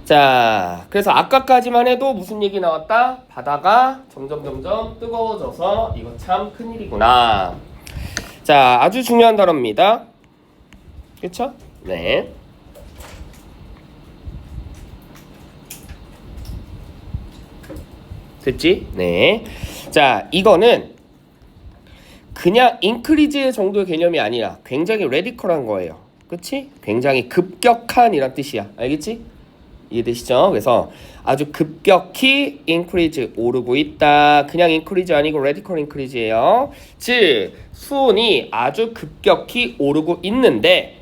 자, 그래서 아까까지만 해도 무슨 얘기 나왔다? 바다가 점점 뜨거워져서 이거 참 큰일이구나. 자, 아주 중요한 단어입니다. 그쵸? 네. 됐지? 네. 자, 이거는 그냥 인크리즈 정도의 개념이 아니라 굉장히 레디컬한 거예요. 그치? 굉장히 급격한 이란 뜻이야. 알겠지? 이해되시죠? 그래서 아주 급격히 인크리즈 오르고 있다. 그냥 인크리즈 아니고 레디컬 인크리즈예요. 즉 수온이 아주 급격히 오르고 있는데,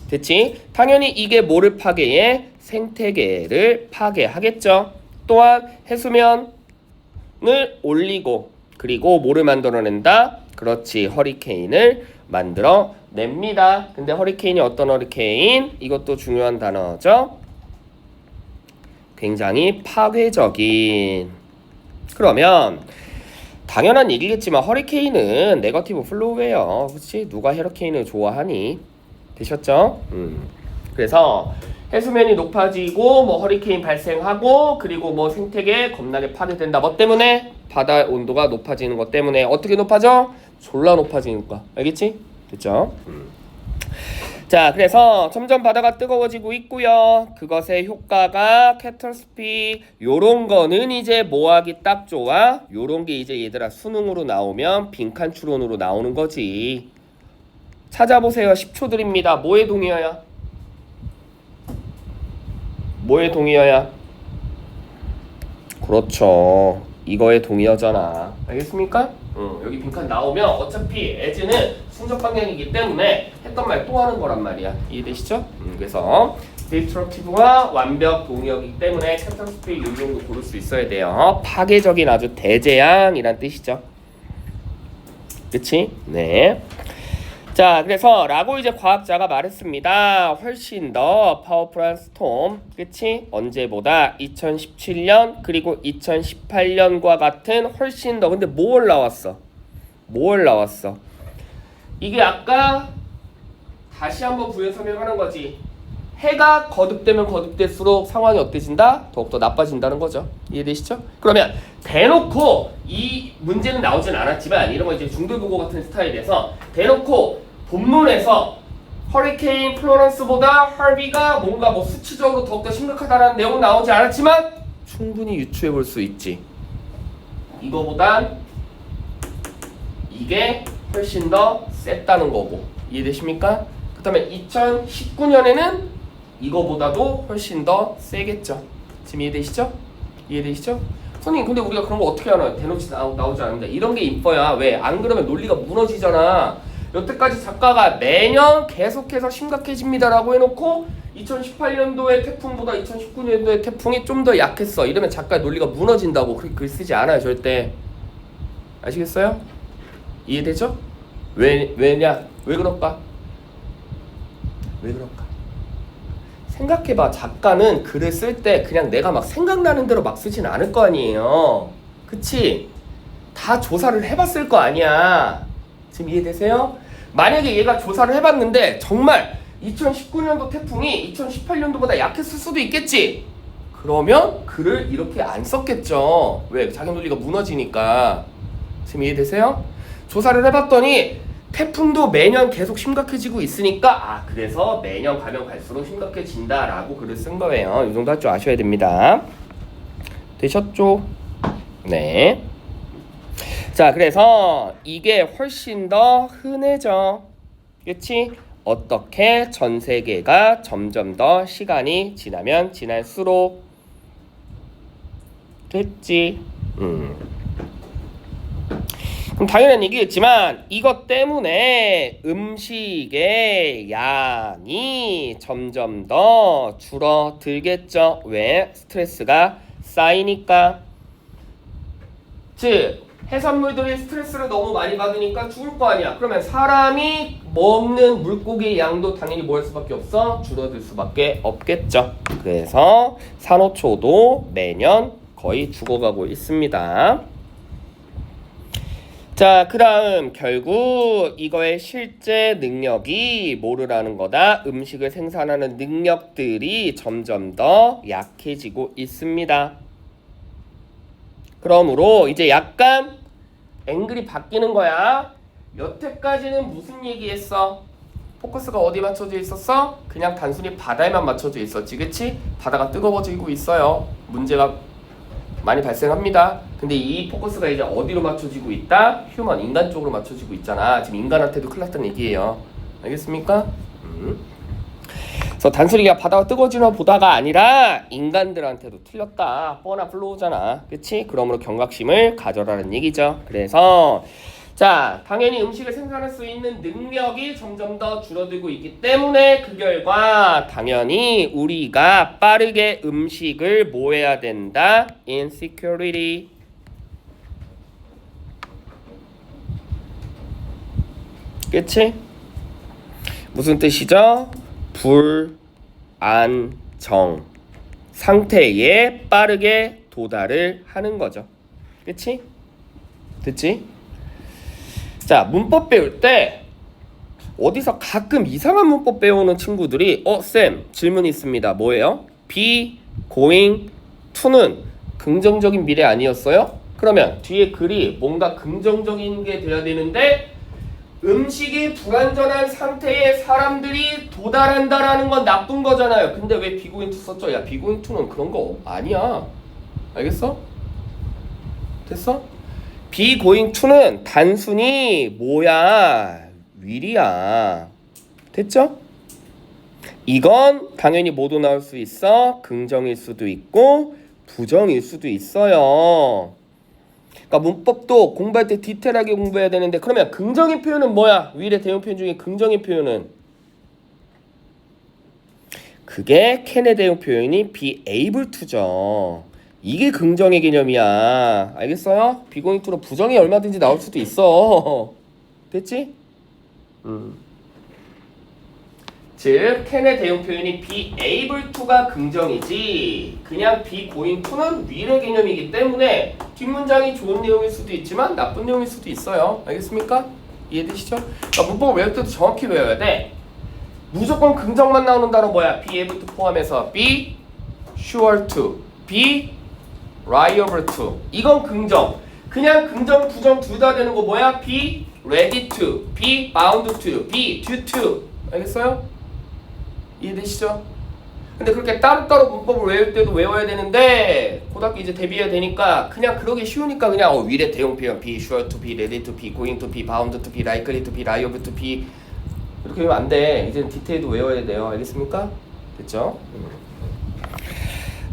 됐지? 당연히 이게 뭐를 파괴해? 생태계를 파괴하겠죠. 또한 해수면을 올리고, 그리고 뭐를 만들어낸다? 그렇지, 허리케인을 만들어냅니다. 근데 허리케인이 어떤 허리케인? 이것도 중요한 단어죠. 굉장히 파괴적인. 그러면 당연한 얘기겠지만 허리케인은 네거티브 플로우예요. 그렇지? 누가 허리케인을 좋아하니? 되셨죠? 그래서 해수면이 높아지고 뭐 허리케인 발생하고 그리고 뭐 생태계 겁나게 파괴된다. 뭐 때문에? 바다 온도가 높아지는 것 때문에. 어떻게 높아져? 졸라 높아지니까. 알겠지? 됐죠? 자, 그래서 점점 바다가 뜨거워지고 있고요. 그것의 효과가 캐터스피, 요런 거는 이제 뭐하기 딱 좋아? 요런 게 이제 얘들아 수능으로 나오면 빈칸 추론으로 나오는 거지. 찾아보세요. 10초 드립니다. 뭐에 동의어야? 뭐에 동의어야? 그렇죠. 이거에 동의어잖아. 알겠습니까? 여기 빈칸 나오면 어차피 as는 순서 방향이기 때문에 했던 말 또 하는 거란 말이야. 이해되시죠? 그래서 destructive와 완벽 동의어이기 때문에 catastrophe 이 정도 고를 수 있어야 돼요. 파괴적인 아주 대재앙이란 뜻이죠. 그치? 네. 자, 그래서 라고 이제 과학자가 말했습니다. 훨씬 더 파워풀한 스톰, 그치? 언제보다 2017년 그리고 2018년과 같은 훨씬 더. 근데 뭐 올라왔어? 이게 아까 다시 한번 부연 설명하는 거지. 해가 거듭되면 거듭될수록 상황이 어때진다? 더욱더 나빠진다는 거죠. 이해되시죠? 그러면 대놓고 이 문제는 나오진 않았지만 이런 거 이제 중도보고 같은 스타일에서 대놓고 본문에서 허리케인 플로런스보다 하비가 뭔가 뭐 수치적으로 더욱더 심각하다는 내용은 나오지 않았지만 충분히 유추해 볼 수 있지. 이거보단 이게 훨씬 더 셌다는 거고. 이해되십니까? 그 다음에 2019년에는 이거보다도 훨씬 더 세겠죠. 지금 이해되시죠? 선생님, 근데 우리가 그런 거 어떻게 하나요? 대놓지 나오지 않는데. 이런 게 인퍼야. 왜? 안 그러면 논리가 무너지잖아. 여태까지 작가가 매년 계속해서 심각해집니다라고 해놓고 2018년도의 태풍보다 2019년도의 태풍이 좀 더 약했어. 이러면 작가의 논리가 무너진다고. 그렇게 글 쓰지 않아요, 절대. 아시겠어요? 이해되죠? 왜냐? 왜 그럴까? 생각해봐. 작가는 글을 쓸 때 그냥 내가 막 생각나는 대로 막 쓰진 않을 거 아니에요. 그치? 다 조사를 해봤을 거 아니야. 지금 이해되세요? 만약에 얘가 조사를 해봤는데 정말 2019년도 태풍이 2018년도보다 약했을 수도 있겠지? 그러면 글을 이렇게 안 썼겠죠. 왜? 자기 논리가 무너지니까. 지금 이해되세요? 조사를 해봤더니 태풍도 매년 계속 심각해지고 있으니까 그래서 매년 가면 갈수록 심각해진다라고 글을 쓴 거예요. 이 정도 할 줄 아셔야 됩니다. 되셨죠? 네. 자, 그래서 이게 훨씬 더 흔해져. 그치? 어떻게 전 세계가 점점 더 시간이 지나면 지날수록. 됐지? 그럼 당연한 얘기겠지만 이것 때문에 음식의 양이 점점 더 줄어들겠죠. 왜? 스트레스가 쌓이니까. 즉 해산물들이 스트레스를 너무 많이 받으니까 죽을 거 아니야. 그러면 사람이 먹는 물고기의 양도 당연히 뭐 할 수밖에 없어? 줄어들 수밖에 없겠죠. 그래서 산호초도 매년 거의 죽어가고 있습니다. 자, 그 다음 결국 이거의 실제 능력이 뭐라는 거다? 음식을 생산하는 능력들이 점점 더 약해지고 있습니다. 그러므로 이제 약간 앵글이 바뀌는 거야. 여태까지는 무슨 얘기했어? 포커스가 어디 맞춰져 있었어? 그냥 단순히 바다에만 맞춰져 있었지, 그치? 바다가 뜨거워지고 있어요. 문제가 많이 발생합니다. 근데 이 포커스가 이제 어디로 맞춰지고 있다? 휴먼, 인간 쪽으로 맞춰지고 있잖아. 지금 인간한테도 큰일 났다는 얘기예요. 알겠습니까? 그래서 단순히 그냥 바다가 뜨거워지나 보다가 아니라 인간들한테도 틀렸다. 뻔한 플로우잖아. 그치? 그러므로 경각심을 가져라는 얘기죠. 그래서 자, 당연히 음식을 생산할 수 있는 능력이 점점 더 줄어들고 있기 때문에 그 결과 당연히 우리가 빠르게 음식을 뭐 해야 된다? insecurity. 그치? 무슨 뜻이죠? 불안정 상태에 빠르게 도달을 하는 거죠. 그치? 됐지? 자, 문법 배울 때 어디서 가끔 이상한 문법 배우는 친구들이 쌤 질문 있습니다. 뭐예요? be going to는 긍정적인 미래 아니었어요? 그러면 뒤에 글이 뭔가 긍정적인 게 돼야 되는데 음식이 불완전한 상태에 사람들이 도달한다라는 건 나쁜 거잖아요. 근데 왜 be going to 썼죠? 야, be going to는 그런 거 아니야. 알겠어? 됐어? be going to는 단순히 뭐야? will이야. 됐죠? 이건 당연히 모두 나올 수 있어. 긍정일 수도 있고 부정일 수도 있어요. 그러니까 문법도 공부할 때 디테일하게 공부해야 되는데 그러면 긍정의 표현은 뭐야? will의 대용 표현 중에 긍정의 표현은 그게 can의 대용 표현이 be able to죠. 이게 긍정의 개념이야. 알겠어요? be going to로 부정이 얼마든지 나올 수도 있어. 됐지? 즉 can의 대용 표현이 be able to가 긍정이지 그냥 be going to는 will의 개념이기 때문에 뒷문장이 좋은 내용일 수도 있지만 나쁜 내용일 수도 있어요. 알겠습니까? 이해되시죠? 그러니까 문법을 외울 때도 정확히 외워야 돼. 무조건 긍정만 나오는 단어 뭐야? be able to 포함해서 be sure to, be liable to. 이건 긍정. 그냥 긍정, 부정 둘 다 되는 거 뭐야? be ready to, be bound to, be due to. 알겠어요? 이해되시죠? 근데 그렇게 따로따로 문법을 외울 때도 외워야 되는데 고등학교 이제 데뷔해야 되니까 그냥 그러기 쉬우니까 그냥 will의 대용 표현 be sure to, be ready to, be going to, be bound to, be likely to, be liable to, be 이렇게 외우면 안 돼. 이제는 디테일도 외워야 돼요. 알겠습니까? 됐죠?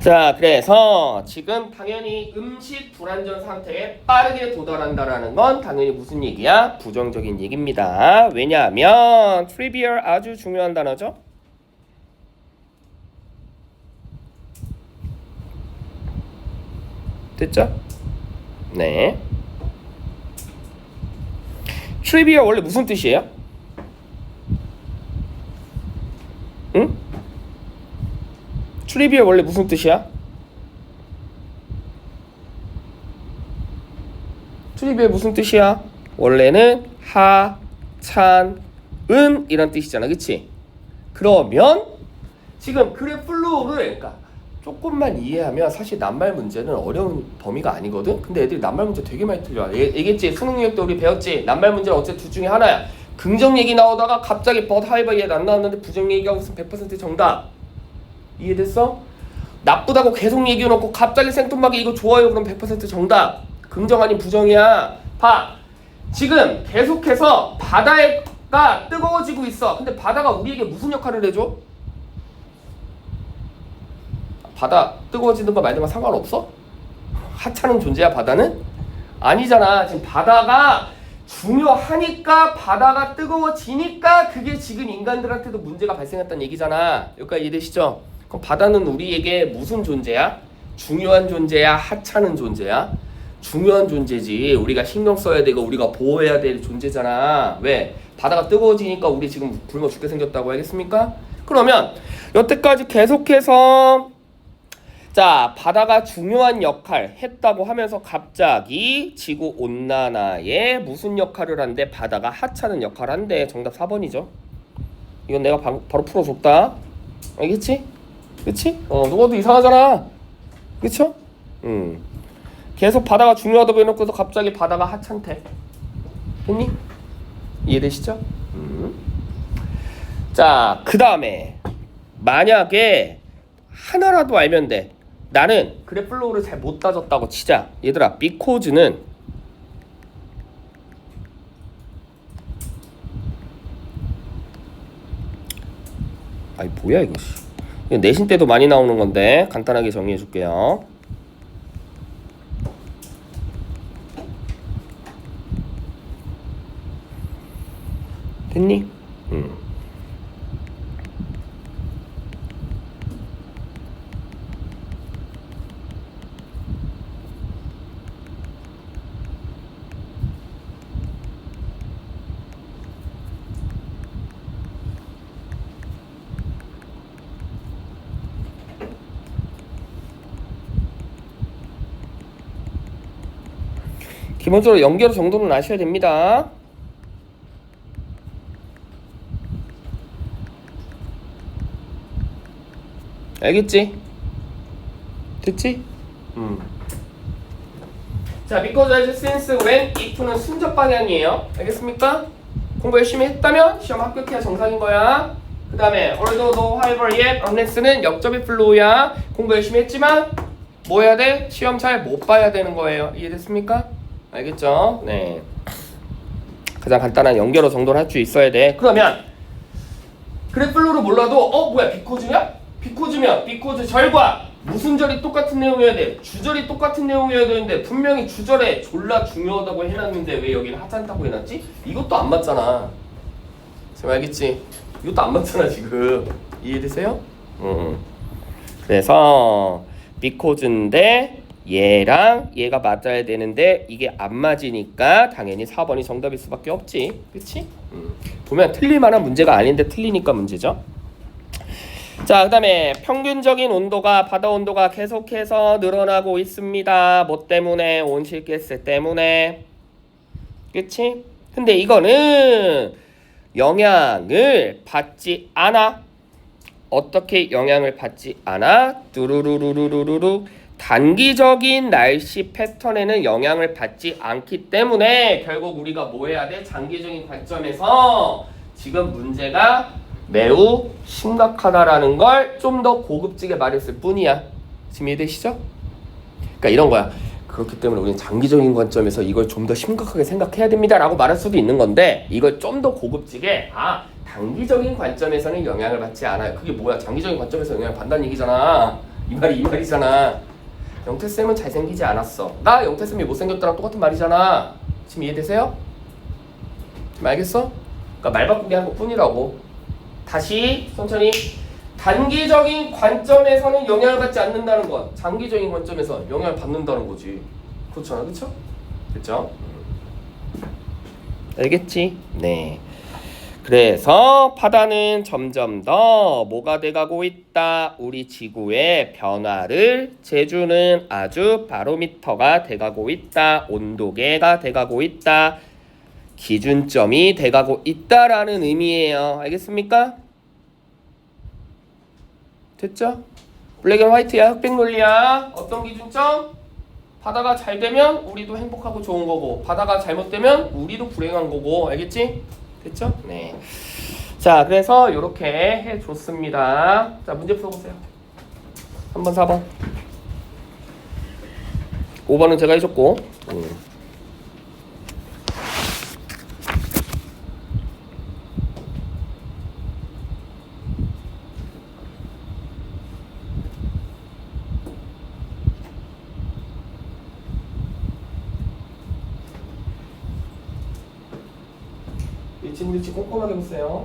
자, 그래서 지금 당연히 음식 불완전 상태에 빠르게 도달한다라는 건 당연히 무슨 얘기야? 부정적인 얘기입니다. 왜냐하면 trivial 아주 중요한 단어죠. 됐죠? 네. trivial 원래 무슨 뜻이에요? 응? 트리비얼 원래 무슨 뜻이야? 트리비얼 무슨 뜻이야? 원래는 하찮은 이란 뜻이잖아. 그치? 그러면 지금 글의 플로우를 그러니까 조금만 이해하면 사실 낱말 문제는 어려운 범위가 아니거든? 근데 애들이 낱말 문제 되게 많이 틀려. 얘기했지? 수능 능력 때 우리 배웠지? 낱말 문제는 어쨌든 둘 중에 하나야. 긍정 얘기 나오다가 갑자기 하이버 얘기 안 나왔는데 부정 얘기가 무슨 100% 정답. 이해됐어? 나쁘다고 계속 얘기해놓고 갑자기 생뚱맞게 이거 좋아요 그럼 100% 정답. 긍정 아닌 부정이야. 봐. 지금 계속해서 바다가 뜨거워지고 있어. 근데 바다가 우리에게 무슨 역할을 해줘? 바다 뜨거워지는 거 말든 거 상관없어? 하찮은 존재야 바다는? 아니잖아. 지금 바다가 중요하니까 바다가 뜨거워지니까 그게 지금 인간들한테도 문제가 발생했다는 얘기잖아. 여기까지 이해되시죠? 그럼 바다는 우리에게 무슨 존재야? 중요한 존재야? 하찮은 존재야? 중요한 존재지. 우리가 신경 써야 되고 우리가 보호해야 될 존재잖아. 왜? 바다가 뜨거워지니까 우리 지금 굶어 죽게 생겼다고 하겠습니까? 그러면 여태까지 계속해서 자, 바다가 중요한 역할 했다고 하면서 갑자기 지구 온난화에 무슨 역할을 한대? 바다가 하찮은 역할을 한대. 정답 4번이죠. 이건 내가 바로 풀어줬다. 알겠지? 그치? 누가도 이상하잖아. 그쵸? 계속 바다가 중요하다고 해놓고서 갑자기 바다가 하찮대. 됐니? 이해되시죠? 자, 그 다음에 만약에 하나라도 알면 돼. 나는 그래플로우를 잘 못 따졌다고 치자. 얘들아, because는 아이 뭐야 이거. 이거 내신 때도 많이 나오는 건데 간단하게 정리해 줄게요. 됐니? 기본적으로 연결 정도는 아셔야 됩니다. 알겠지? 됐지? 자, because as since when if는 순적 방향이에요. 알겠습니까? 공부 열심히 했다면 시험 합격해야 정상인 거야. 그 다음에 although no however yet unless는 역접이 플로우야. 공부 열심히 했지만 뭐 해야 돼? 시험 잘 못 봐야 되는 거예요. 이해됐습니까? 알겠죠? 네. 가장 간단한 연결어 정도는 할 수 있어야 돼. 그러면 그래플로우를 몰라도 뭐야 비코즈냐? 비코즈면 비코즈 절과 무슨 절이 똑같은 내용이어야 돼? 주절이 똑같은 내용이어야 되는데 분명히 주절에 졸라 중요하다고 해놨는데 왜 여기는 하찮다고 해놨지? 이것도 안 맞잖아. 지금 알겠지? 이것도 안 맞잖아 지금. 이해되세요? 그래서 because인데 얘랑 얘가 맞아야 되는데 이게 안 맞으니까 당연히 4번이 정답일 수밖에 없지. 그치? 보면 틀릴 만한 문제가 아닌데 틀리니까 문제죠. 자, 그 다음에 평균적인 온도가 바다 온도가 계속해서 늘어나고 있습니다. 뭐 때문에? 온실가스 때문에. 그치? 근데 이거는 영향을 받지 않아. 어떻게 영향을 받지 않아? 뚜루루루루루루. 단기적인 날씨 패턴에는 영향을 받지 않기 때문에 결국 우리가 뭐 해야 돼? 장기적인 관점에서 지금 문제가 매우 심각하다라는 걸 좀 더 고급지게 말했을 뿐이야. 지금 이해되시죠? 그러니까 이런 거야. 그렇기 때문에 우리는 장기적인 관점에서 이걸 좀 더 심각하게 생각해야 됩니다 라고 말할 수도 있는 건데 이걸 좀 더 고급지게 단기적인 관점에서는 영향을 받지 않아요. 그게 뭐야? 장기적인 관점에서 영향을 받는다는 얘기잖아. 이 말이잖아. 영태쌤은 잘생기지 않았어. 나 영태쌤이 못생겼다랑 똑같은 말이잖아. 지금 이해되세요? 지금 알겠어? 그러니까 말 바꾸기 한 것 뿐이라고. 다시 천천히. 단기적인 관점에서는 영향을 받지 않는다는 건 장기적인 관점에서 영향을 받는다는 거지. 그렇잖아. 그쵸? 그쵸? 알겠지? 네. 그래서 바다는 점점 더 뭐가 돼가고 있다. 우리 지구의 변화를 재주는 아주 바로미터가 돼가고 있다. 온도계가 돼가고 있다. 기준점이 돼가고 있다라는 의미예요. 알겠습니까? 됐죠? 블랙 앤 화이트야. 흑백 논리야. 어떤 기준점? 바다가 잘 되면 우리도 행복하고 좋은 거고 바다가 잘못되면 우리도 불행한 거고. 알겠지? 됐죠? 네. 자, 그래서 이렇게 해줬습니다. 자, 문제 풀어보세요. 3번, 4번. 5번은 제가 해줬고. 일치 꼼꼼하게 보세요.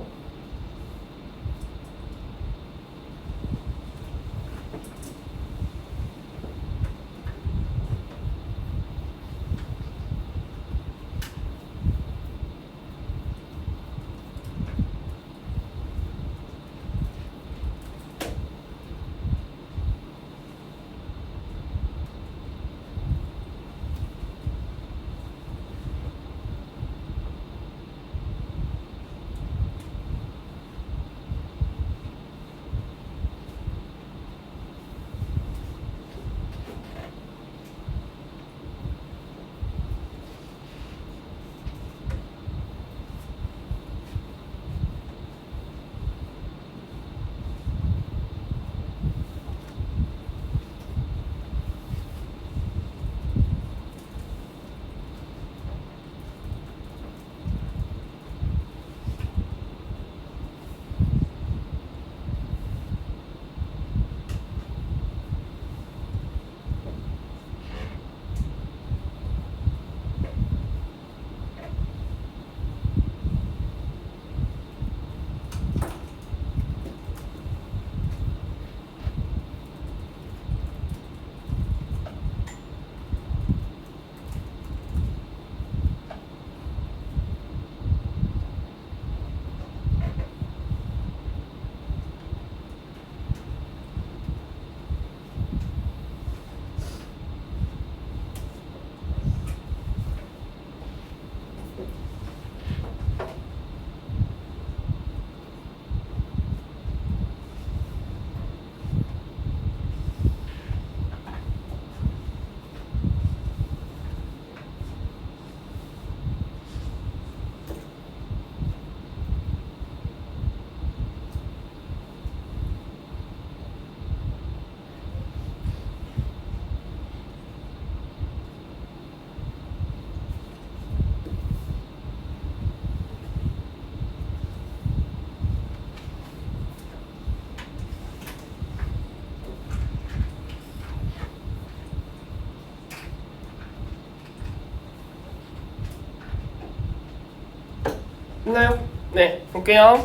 있나요? 네, 볼게요.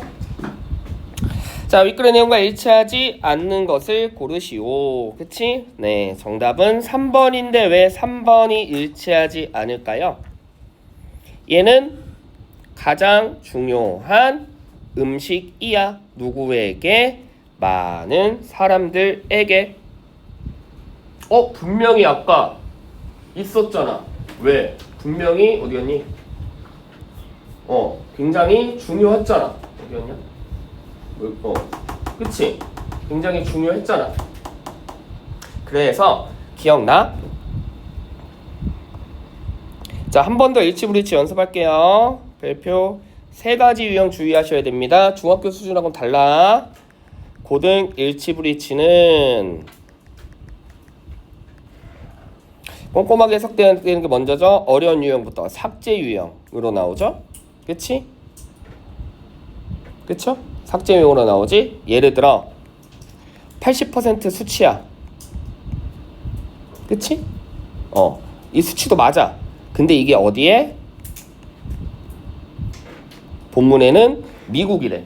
자, 윗글의 내용과 일치하지 않는 것을 고르시오. 그치? 네, 정답은 3번인데 왜 3번이 일치하지 않을까요? 얘는 가장 중요한 음식이야. 누구에게? 많은 사람들에게. 분명히 아까 있었잖아. 왜? 분명히 어디였니? 굉장히 중요했잖아. 어디였냐? 그치? 굉장히 중요했잖아. 그래서 기억나? 자, 한 번 더 일치불일치 연습할게요. 별표 3가지 유형 주의하셔야 됩니다. 중학교 수준하고는 달라. 고등 일치불일치는 꼼꼼하게 해석되는 게 먼저죠. 어려운 유형부터 삭제 유형으로 나오죠. 그치? 그쵸? 삭제 유형으로 나오지. 예를 들어 80% 수치야. 그치? 이 수치도 맞아. 근데 이게 어디에? 본문에는 미국이래.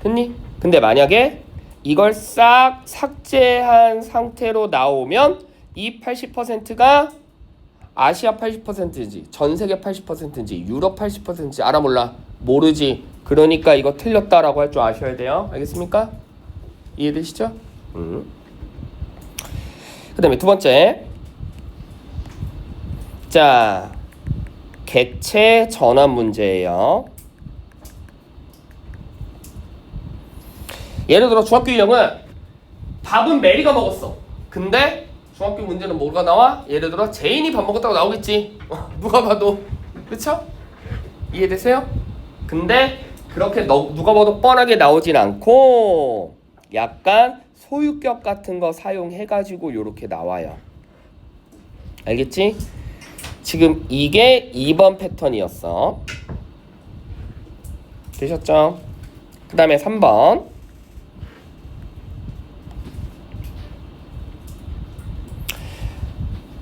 됐니? 근데 만약에 이걸 싹 삭제한 상태로 나오면 이 80%가 아시아 80%인지 전세계 80%인지 유럽 80%인지 알아 몰라? 모르지. 그러니까 이거 틀렸다라고 할 줄 아셔야 돼요. 알겠습니까? 이해되시죠? 그 다음에 두 번째. 자, 객체 전환 문제예요. 예를 들어 중학교 유형은 밥은 메리가 먹었어. 근데 중학교 문제는 뭐가 나와? 예를 들어 제인이 밥 먹었다고 나오겠지. 누가 봐도. 그쵸? 이해되세요? 근데 그렇게 누가 봐도 뻔하게 나오진 않고 약간 소유격 같은 거 사용해가지고 요렇게 나와요. 알겠지? 지금 이게 2번 패턴이었어. 되셨죠? 그 다음에 3번.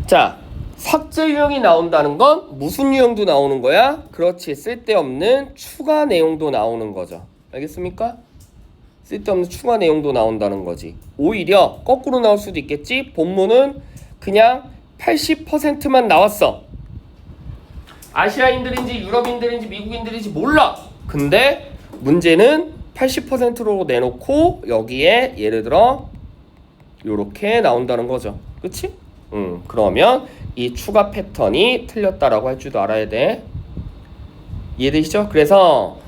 자, 삭제 유형이 나온다는 건 무슨 유형도 나오는 거야? 그렇지, 쓸데없는 추가 내용도 나오는 거죠. 알겠습니까? 쓸데없는 추가 내용도 나온다는 거지. 오히려 거꾸로 나올 수도 있겠지. 본문은 그냥 80%만 나왔어. 아시아인들인지 유럽인들인지 미국인들인지 몰라. 근데 문제는 80%로 내놓고 여기에 예를 들어 요렇게 나온다는 거죠. 그치? 그러면 이 추가 패턴이 틀렸다라고 할 줄도 알아야 돼. 이해되시죠? 그래서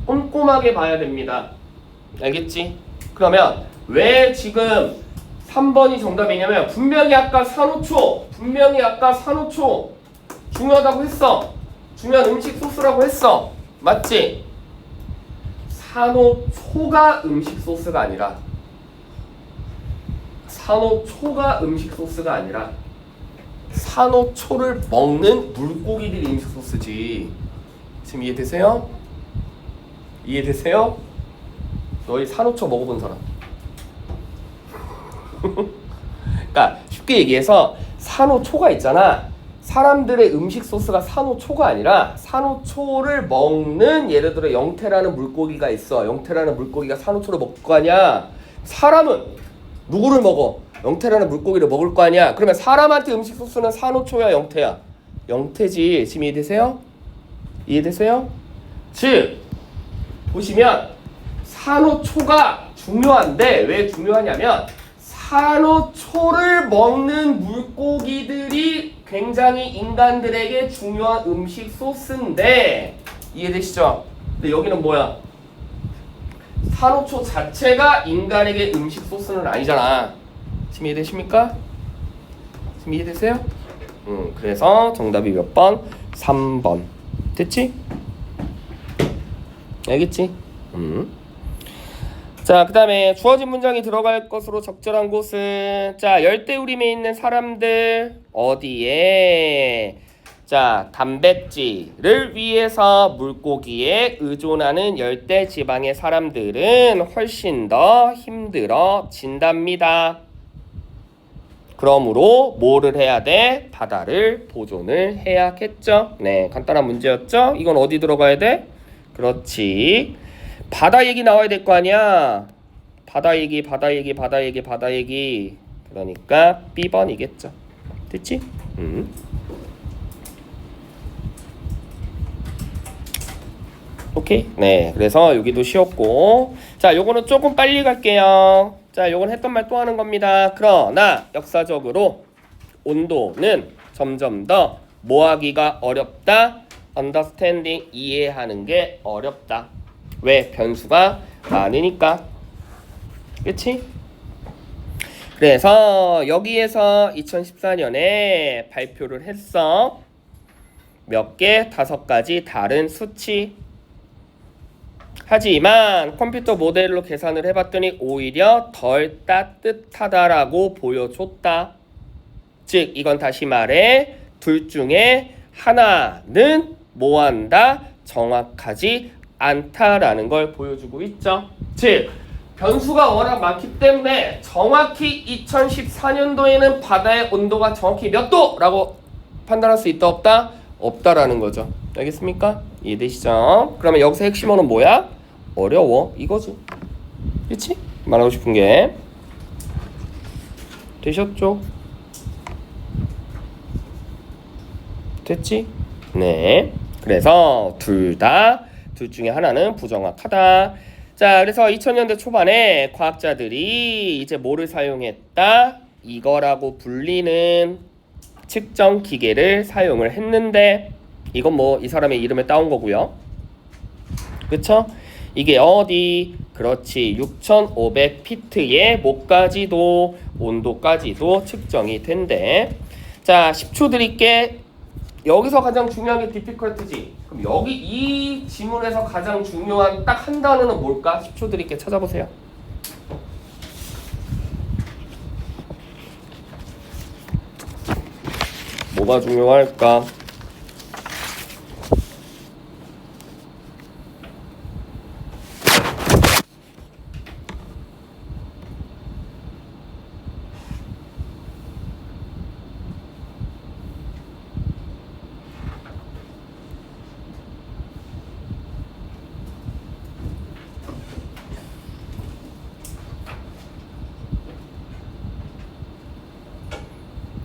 꼼꼼하게 봐야 됩니다. 알겠지? 그러면 왜 지금 3번이 정답이냐면 분명히 아까 산호초 중요하다고 했어. 중요한 음식 소스라고 했어. 맞지? 산호초가 음식 소스가 아니라 산호초를 먹는 물고기들이 음식 소스지. 지금 이해되세요? 이해되세요? 너희 산호초 먹어본 사람? 그러니까 쉽게 얘기해서 산호초가 있잖아. 사람들의 음식 소스가 산호초가 아니라 산호초를 먹는 예를 들어 영태라는 물고기가 있어. 영태라는 물고기가 산호초를 먹을 거 아니야. 사람은 누구를 먹어? 영태라는 물고기를 먹을 거 아니야. 그러면 사람한테 음식 소스는 산호초야 영태야? 영태지. 지금 이해되세요? 이해되세요? 즉 보시면 산호초가 중요한데 왜 중요하냐면 산호초를 먹는 물고기들이 굉장히 인간들에게 중요한 음식 소스인데 이해되시죠? 근데 여기는 뭐야? 산호초 자체가 인간에게 음식 소스는 아니잖아. 지금 이해되십니까? 지금 이해되세요? 그래서 정답이 몇 번? 3번. 됐지? 알겠지? 자, 그 다음에 주어진 문장이 들어갈 것으로 적절한 곳은 자, 열대우림에 있는 사람들 어디에? 자, 단백질을 위해서 물고기에 의존하는 열대지방의 사람들은 훨씬 더 힘들어진답니다. 그러므로 뭐를 해야 돼? 바다를 보존을 해야겠죠. 네, 간단한 문제였죠? 이건 어디 들어가야 돼? 그렇지. 바다 얘기 나와야 될 거 아니야. 바다 얘기. 그러니까 B번이겠죠. 됐지? 오케이. 네. 그래서 여기도 쉬웠고. 자, 요거는 조금 빨리 갈게요. 자, 요건 했던 말 또 하는 겁니다. 그러나 역사적으로 온도는 점점 더 뭐하기가 어렵다. understanding 이해하는 게 어렵다. 왜? 변수가 많으니까. 그치? 그래서 여기에서 2014년에 발표를 했어. 몇 개? 5가지 다른 수치. 하지만 컴퓨터 모델로 계산을 해봤더니 오히려 덜 따뜻하다라고 보여줬다. 즉 이건 다시 말해 둘 중에 하나는 뭐한다? 정확하지 않다라는 걸 보여주고 있죠. 즉 변수가 워낙 많기 때문에 정확히 2014년도에는 바다의 온도가 정확히 몇 도라고 판단할 수 있다 없다? 없다라는 거죠. 알겠습니까? 이해되시죠? 그러면 여기서 핵심어는 뭐야? 어려워 이거지. 그치? 말하고 싶은 게 되셨죠? 됐지? 네. 그래서 둘 중에 하나는 부정확하다. 자, 그래서 2000년대 초반에 과학자들이 이제 뭐를 사용했다? 이거라고 불리는 측정 기계를 사용을 했는데 이건 뭐 이 사람의 이름을 따온 거고요. 그쵸? 이게 어디? 그렇지. 6500피트의 뭐까지도 온도까지도 측정이 된대. 자, 10초 드릴게. 여기서 가장 중요한 게 difficult지. 그럼 여기 이 지문에서 가장 중요한 딱 한 단어는 뭘까? 10초 드릴게. 찾아보세요. 뭐가 중요할까?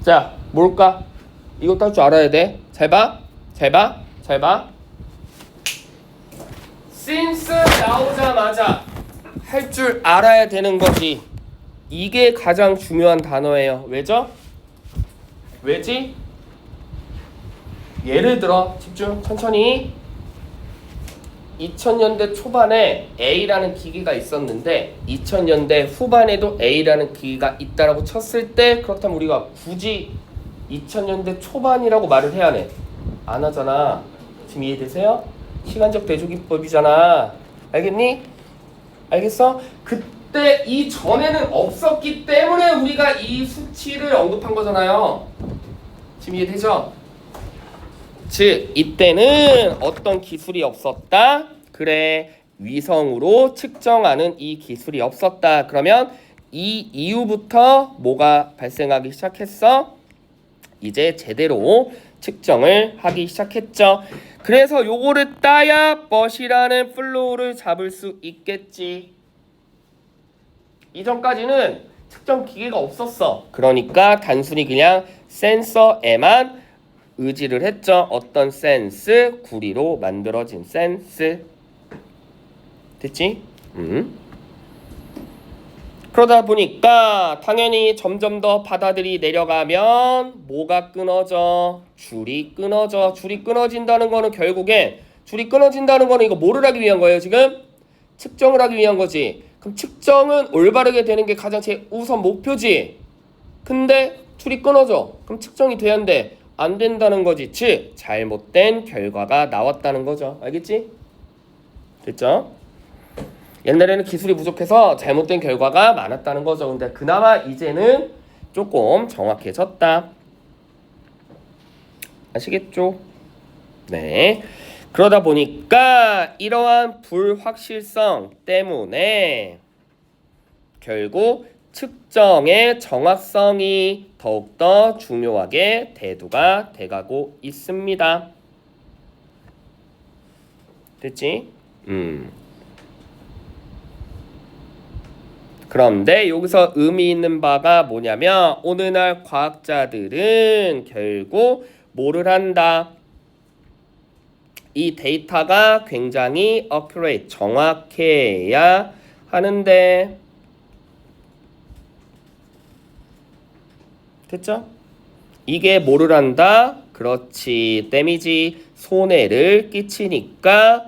자, 뭘까? 이것도 할 줄 알아야 돼. 잘 봐. since 나오자마자 할 줄 알아야 되는 거지. 이게 가장 중요한 단어예요. 왜죠? 왜지? 예를 들어 집중 천천히. 2000년대 초반에 A라는 기기가 있었는데 2000년대 후반에도 A라는 기기가 있다라고 쳤을 때 그렇다면 우리가 굳이 2000년대 초반이라고 말을 해야 해? 안 하잖아. 지금 이해되세요? 시간적 대조기법이잖아. 알겠니? 알겠어? 그때 이전에는 없었기 때문에 우리가 이 수치를 언급한 거잖아요. 지금 이해되죠? 즉 이때는 어떤 기술이 없었다. 그래, 위성으로 측정하는 이 기술이 없었다. 그러면 이 이후부터 뭐가 발생하기 시작했어? 이제 제대로 측정을 하기 시작했죠. 그래서 요거를 따야 멋이라는 플로우를 잡을 수 있겠지. 이전까지는 측정 기계가 없었어. 그러니까 단순히 그냥 센서에만 의지를 했죠. 어떤 센스? 구리로 만들어진 센스. 됐지? 그러다 보니까 당연히 점점 더 바다들이 내려가면 뭐가 끊어져? 줄이 끊어져. 줄이 끊어진다는 거는 결국엔 줄이 끊어진다는 거는 이거 뭐를 하기 위한 거예요 지금? 측정을 하기 위한 거지. 그럼 측정은 올바르게 되는 게 가장 제 우선 목표지. 근데 줄이 끊어져. 그럼 측정이 돼야 한대. 안 된다는 거지. 즉 잘못된 결과가 나왔다는 거죠. 알겠지? 됐죠? 옛날에는 기술이 부족해서 잘못된 결과가 많았다는 거죠. 근데 그나마 이제는 조금 정확해졌다. 아시겠죠? 네. 그러다 보니까 이러한 불확실성 때문에 결국 측정의 정확성이 더욱더 중요하게 대두가 돼가고 있습니다. 됐지? 그런데 여기서 의미 있는 바가 뭐냐면 오늘날 과학자들은 결국 뭐를 한다? 이 데이터가 굉장히 accurate, 정확해야 하는데 됐죠? 이게 뭐를 한다? 그렇지, 데미지, 손해를 끼치니까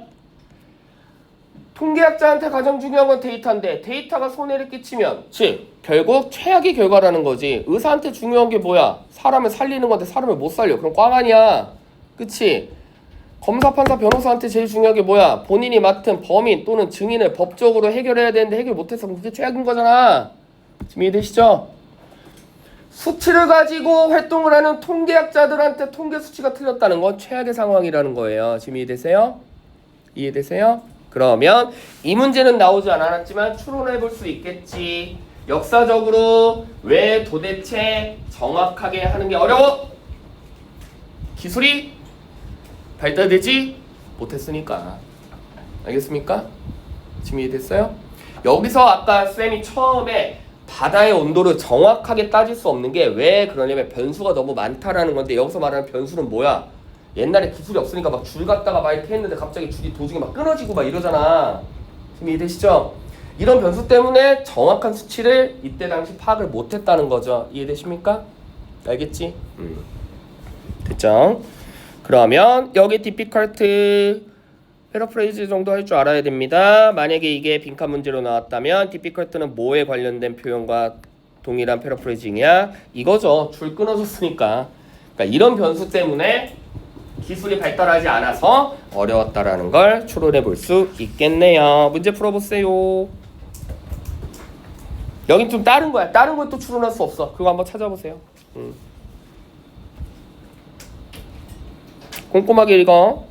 통계학자한테 가장 중요한 건 데이터인데 데이터가 손해를 끼치면 즉 결국 최악의 결과라는 거지. 의사한테 중요한 게 뭐야? 사람을 살리는 건데 사람을 못 살려. 그럼 꽝 아니야. 그치? 검사, 판사, 변호사한테 제일 중요한 게 뭐야? 본인이 맡은 범인 또는 증인을 법적으로 해결해야 되는데 해결 못해서 그게 최악인 거잖아. 지금 이해되시죠? 수치를 가지고 활동을 하는 통계학자들한테 통계 수치가 틀렸다는 건 최악의 상황이라는 거예요. 지금 이해되세요? 이해되세요? 그러면 이 문제는 나오지 않았지만 추론해 볼 수 있겠지. 역사적으로 왜 도대체 정확하게 하는 게 어려워? 기술이 발달되지 못했으니까. 알겠습니까? 지금 이해됐어요? 여기서 아까 쌤이 처음에 바다의 온도를 정확하게 따질 수 없는 게 왜 그러냐면 변수가 너무 많다라는 건데 여기서 말하는 변수는 뭐야? 옛날에 기술이 없으니까 막 줄 갖다가 막 이렇게 했는데 갑자기 줄이 도중에 막 끊어지고 막 이러잖아. 지금 이해되시죠? 이런 변수 때문에 정확한 수치를 이때 당시 파악을 못했다는 거죠. 이해되십니까? 알겠지? 됐죠? 그러면 여기 difficult 패러프레이즈 정도 할 줄 알아야 됩니다. 만약에 이게 빈칸 문제로 나왔다면 difficult는 뭐에 관련된 표현과 동일한 패러프레이징이야? 이거죠. 줄 끊어졌으니까. 그러니까 이런 변수 때문에 기술이 발달하지 않아서 어려웠다라는 걸 추론해 볼 수 있겠네요. 문제 풀어보세요. 여긴 좀 다른 거야. 다른 걸 또 추론할 수 없어. 그거 한번 찾아보세요. 꼼꼼하게 읽어.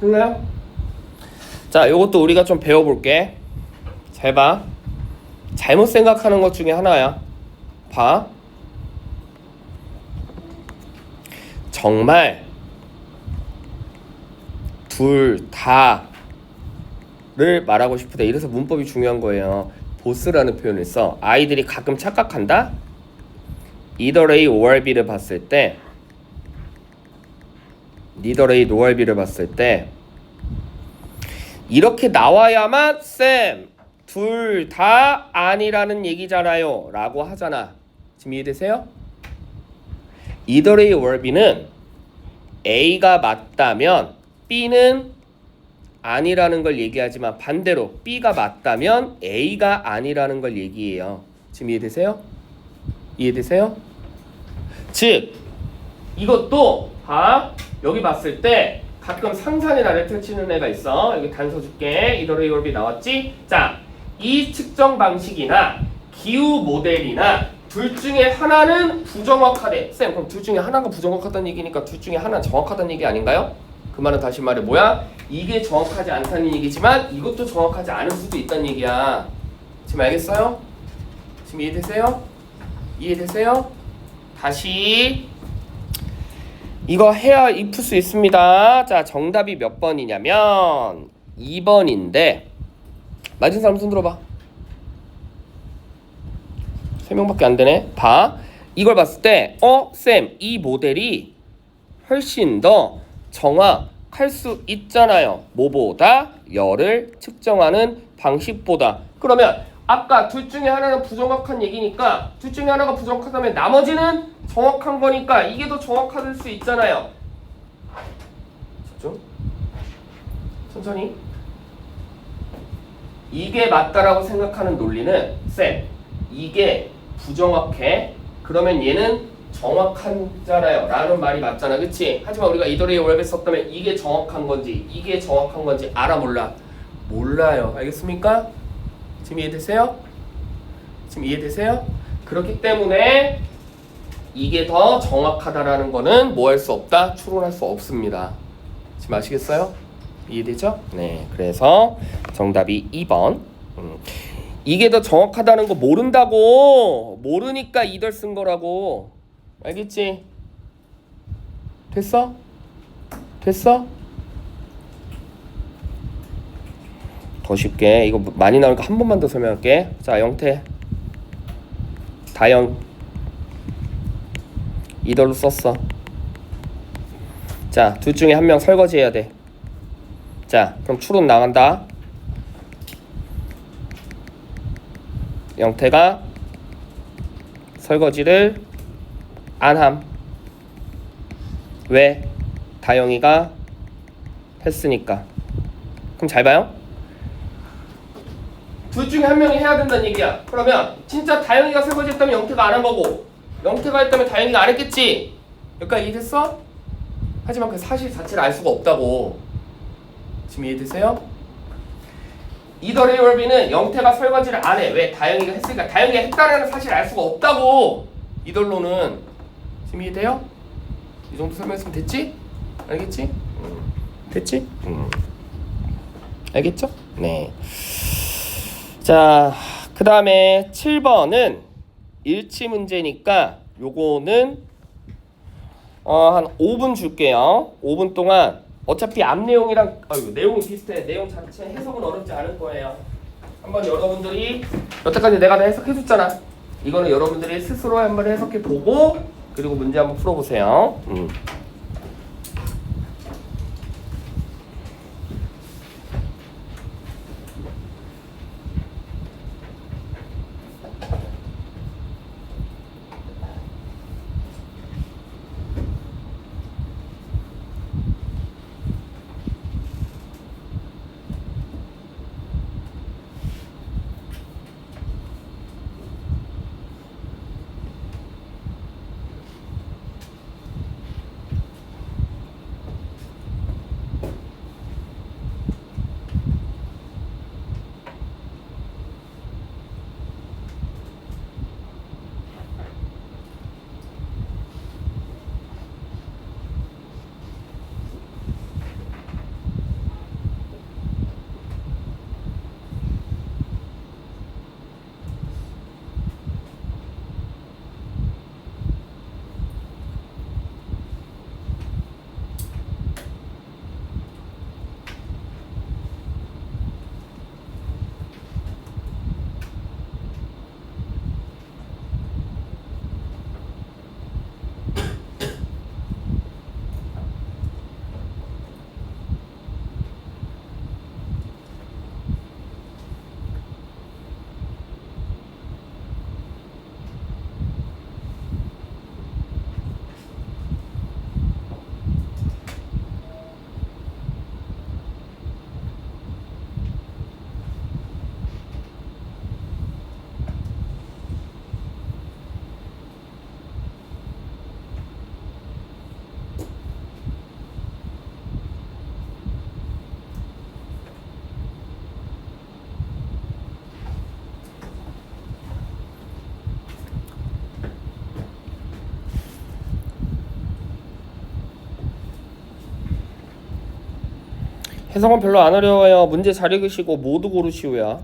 됐나요? 자, 요것도 우리가 좀 배워볼게. 잘 봐. 잘못 생각하는 것 중에 하나야. 봐. 정말 둘 다를 말하고 싶다. 이래서 문법이 중요한 거예요. 보스라는 표현을 써. 아이들이 가끔 착각한다. either A or B를 봤을 때 either A or B를 봤을 때 이렇게 나와야만 쌤 둘 다 아니라는 얘기잖아요 라고 하잖아. 지금 이해되세요? either A or B는 A가 맞다면 B는 아니라는 걸 얘기하지만 반대로 B가 맞다면 A가 아니라는 걸 얘기해요. 지금 이해되세요? 이해되세요? 즉 이것도 봐. 여기 봤을 때 가끔 상상의 나를 펼치는 애가 있어. 여기 단서 줄게. either A or B 나왔지? 자, 이 측정 방식이나 기후 모델이나 둘 중에 하나는 부정확하대. 쌤, 그럼 둘 중에 하나가 부정확하다는 얘기니까 둘 중에 하나는 정확하다는 얘기 아닌가요? 그 말은 다시 말해 뭐야? 이게 정확하지 않다는 얘기지만 이것도 정확하지 않을 수도 있다는 얘기야. 지금 알겠어요? 지금 이해되세요? 이해되세요? 다시 이거 해야 풀 수 있습니다. 자, 정답이 몇 번이냐면 2번인데 맞은 사람 손 들어봐. 3명밖에 안 되네. 봐. 이걸 봤을 때 쌤, 이 모델이 훨씬 더 할 수 있잖아요. 뭐보다? 열을 측정하는 방식보다. 그러면 아까 둘 중에 하나는 부정확한 얘기니까 둘 중에 하나가 부정확하다면 나머지는 정확한 거니까 이게 더 정확할 수 있잖아요. 집중. 천천히. 이게 맞다라고 생각하는 논리는 쌤, 이게 부정확해. 그러면 얘는 정확하잖아요. 라는 말이 맞잖아. 그치? 하지만 우리가 이더리의 월배 썼다면 이게 정확한 건지 이게 정확한 건지 알아 몰라? 몰라요. 알겠습니까? 지금 이해되세요? 지금 이해되세요? 그렇기 때문에 이게 더 정확하다라는 거는 뭐 할 수 없다? 추론할 수 없습니다. 지금 아시겠어요? 이해되죠? 네. 그래서 정답이 2번. 이게 더 정확하다는 거 모른다고. 모르니까 이덜 쓴 거라고. 알겠지? 됐어? 됐어? 더 쉽게 이거 많이 나오니까 한 번만 더 설명할게. 자, 영태 다영 이덜로 썼어. 자, 둘 중에 한 명 설거지 해야 돼. 자, 그럼 추론 나간다. 영태가 설거지를 안 함. 왜? 다영이가 했으니까. 그럼 잘 봐요. 둘 중에 한 명이 해야 된다는 얘기야. 그러면 진짜 다영이가 설거지 했다면 영태가 안 한 거고 영태가 했다면 다영이가 안 했겠지. 여기까지 이해됐어? 하지만 그 사실 자체를 알 수가 없다고. 지금 이해되세요? 이더리 월비는 영태가 설거지를 안 해. 왜? 다영이가 했으니까. 다영이가 했다는 사실을 알 수가 없다고. 이덜로는. 지금 이해돼요? 이 정도 설명했으면 됐지? 알겠지? 됐지? 알겠죠? 네. 자, 그 다음에 7번은 일치 문제니까 요거는 한 5분 줄게요. 5분 동안 어차피 앞 내용이랑 내용이 비슷해. 내용 자체 해석은 어렵지 않을 거예요. 한번 여러분들이 여태까지 내가 다 해석해줬잖아. 이거는 여러분들이 스스로 한번 해석해보고 그리고 문제 한번 풀어보세요. 해석은 별로 안 어려워요. 문제 잘 읽으시고 모두 고르시오야.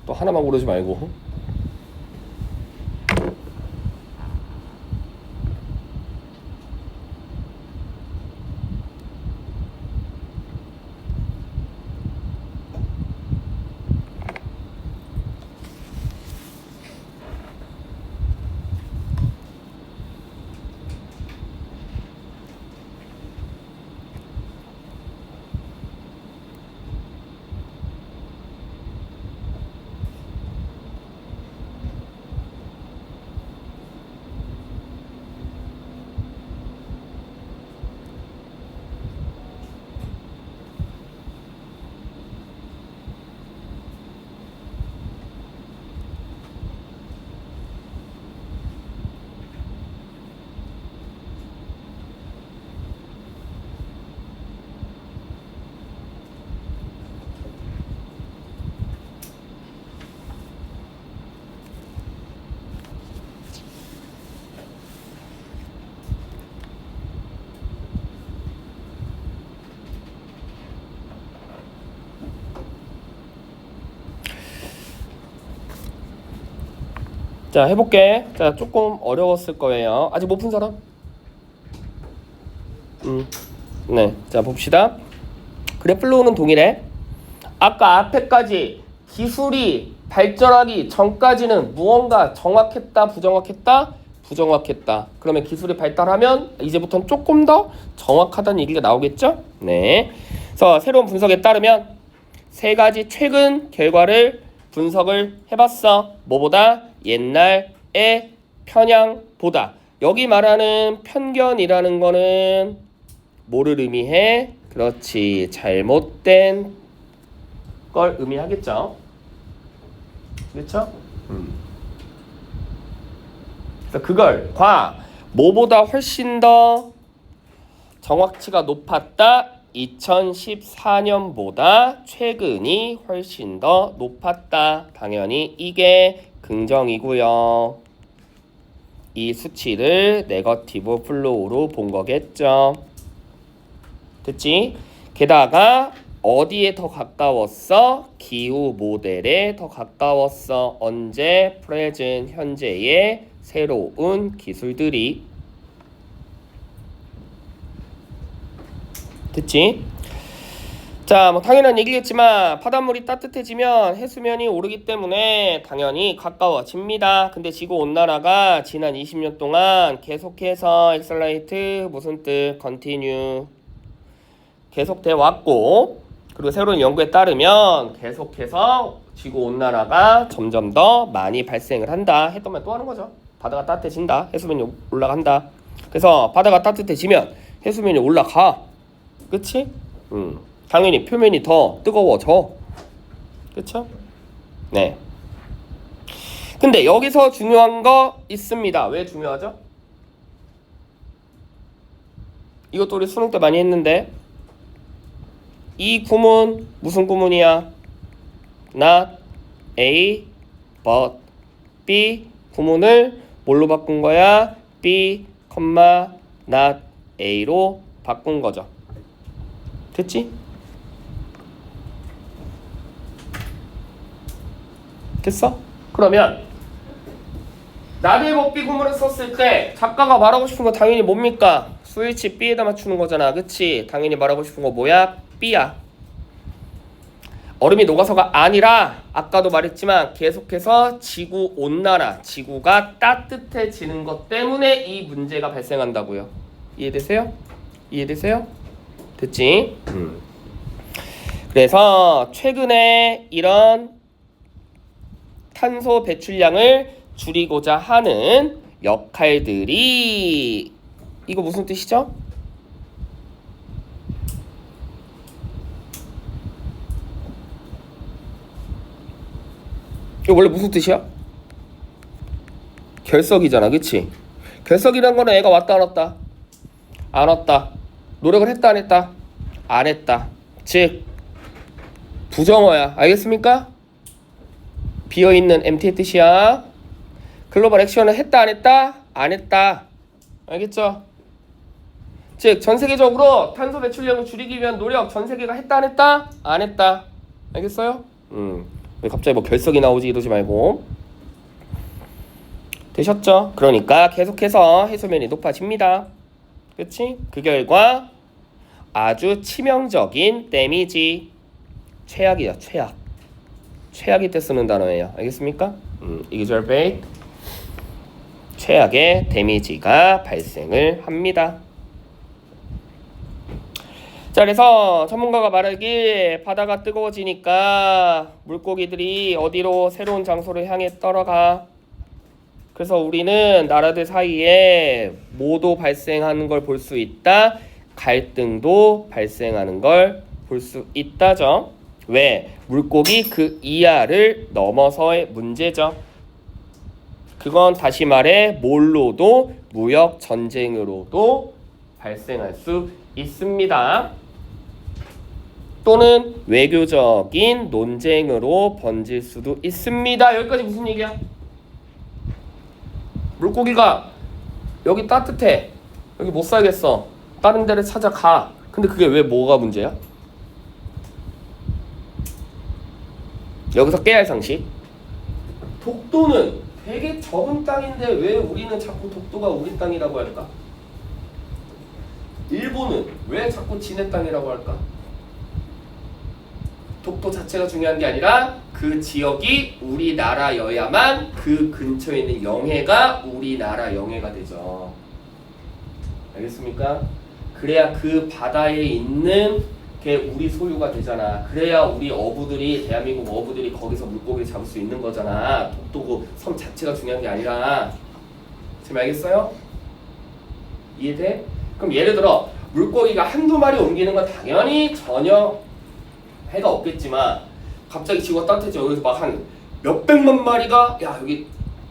또 하나만 고르지 말고. 자, 해볼게. 자, 조금 어려웠을 거예요. 아직 못 푼 사람? 네, 자 봅시다. 그래플로우는 동일해. 아까 앞에까지 기술이 발전하기 전까지는 무언가 정확했다, 부정확했다? 부정확했다. 그러면 기술이 발달하면 이제부터는 조금 더 정확하다는 얘기가 나오겠죠? 네. 그래서 새로운 분석에 따르면 세 가지 최근 결과를 분석을 해봤어. 뭐보다? 옛날의 편향보다. 여기 말하는 편견이라는 거는 뭐를 의미해? 그렇지. 잘못된 걸 의미하겠죠. 그렇죠? 그래서 그걸 뭐보다 훨씬 더 정확치가 높았다. 2014년보다 최근이 훨씬 더 높았다. 당연히 이게 긍정이고요. 이 수치를 네거티브 플로우로 본 거겠죠. 됐지? 게다가 어디에 더 가까웠어? 기후 모델에 더 가까웠어. 언제? 프레젠 현재의 새로운 기술들이. 됐지? 자, 뭐 당연한 얘기겠지만 바닷물이 따뜻해지면 해수면이 오르기 때문에 당연히 가까워집니다. 근데 지구온난화가 지난 20년 동안 계속해서 엑셀레이트 무슨 뜻? 컨티뉴 계속돼 왔고, 그리고 새로운 연구에 따르면 계속해서 지구온난화가 점점 더 많이 발생을 한다. 했더만 또 하는 거죠. 바다가 따뜻해진다. 해수면이 올라간다. 그래서 바다가 따뜻해지면 해수면이 올라가. 그치? 당연히 표면이 더 뜨거워져. 그쵸? 네. 근데 여기서 중요한 거 있습니다. 왜 중요하죠? 이것도 우리 수능 때 많이 했는데, 이 구문 무슨 구문이야? Not A but B. 구문을 뭘로 바꾼 거야? B, not A로 바꾼 거죠. 됐지? 됐어? 그러면 나의 법비 구문을 썼을 때 작가가 말하고 싶은 거 당연히 뭡니까? 스위치 B에다 맞추는 거잖아. 그치? 당연히 말하고 싶은 거 뭐야? B야. 얼음이 녹아서가 아니라 아까도 말했지만 계속해서 지구온난화, 지구가 따뜻해지는 것 때문에 이 문제가 발생한다고요. 이해되세요? 이해되세요? 됐지? 그래서 최근에 이런 탄소 배출량을 줄이고자 하는 역할들이, 이거 무슨 뜻이죠? 이거 원래 무슨 뜻이야? 결석이잖아. 그치? 결석이란 거는 애가 왔다 안 왔다? 안 왔다. 노력을 했다 안 했다? 안 했다. 즉 부정어야. 알겠습니까? 비어있는 MT의 뜻이야. 글로벌 액션은 했다 안 했다? 안 했다. 알겠죠? 즉 전세계적으로 탄소 배출량을 줄이기 위한 노력 전세계가 했다 안 했다? 안 했다. 알겠어요? 왜 갑자기 뭐 결석이 나오지 이러지 말고. 되셨죠? 그러니까 계속해서 해수면이 높아집니다. 그치? 그 결과 아주 치명적인 데미지, 최악이야. 최악. 최악일 때 쓰는 단어예요. 알겠습니까? exacerbate, 최악의 데미지가 발생을 합니다. 자, 그래서 전문가가 말하길 바다가 뜨거워지니까 물고기들이 어디로 새로운 장소를 향해 떨어가. 그래서 우리는 나라들 사이에 모도 발생하는 걸 볼 수 있다. 갈등도 발생하는 걸 볼 수 있다죠. 왜? 물고기 그 이하를 넘어서의 문제죠. 그건 다시 말해 뭘로도 무역 전쟁으로도 발생할 수 있습니다. 또는 외교적인 논쟁으로 번질 수도 있습니다. 여기까지 무슨 얘기야? 물고기가 여기 따뜻해. 여기 못 살겠어. 다른 데를 찾아가. 근데 그게 왜 뭐가 문제야? 여기서 깨야 할 상식. 독도는 되게 적은 땅인데 왜 우리는 자꾸 독도가 우리 땅이라고 할까? 일본은 왜 자꾸 지네 땅이라고 할까? 독도 자체가 중요한 게 아니라 그 지역이 우리나라여야만 그 근처에 있는 영해가 우리나라 영해가 되죠. 알겠습니까? 그래야 그 바다에 있는 게 우리 소유가 되잖아. 그래야 우리 어부들이 대한민국 어부들이 거기서 물고기를 잡을 수 있는 거잖아. 독도 그 섬 자체가 중요한 게 아니라. 지금 알겠어요? 이해돼? 그럼 예를 들어 물고기가 한두 마리 옮기는 건 당연히 전혀 해가 없겠지만 갑자기 지구가 따뜻해져 여기서 막 한 몇백만 마리가 야 여기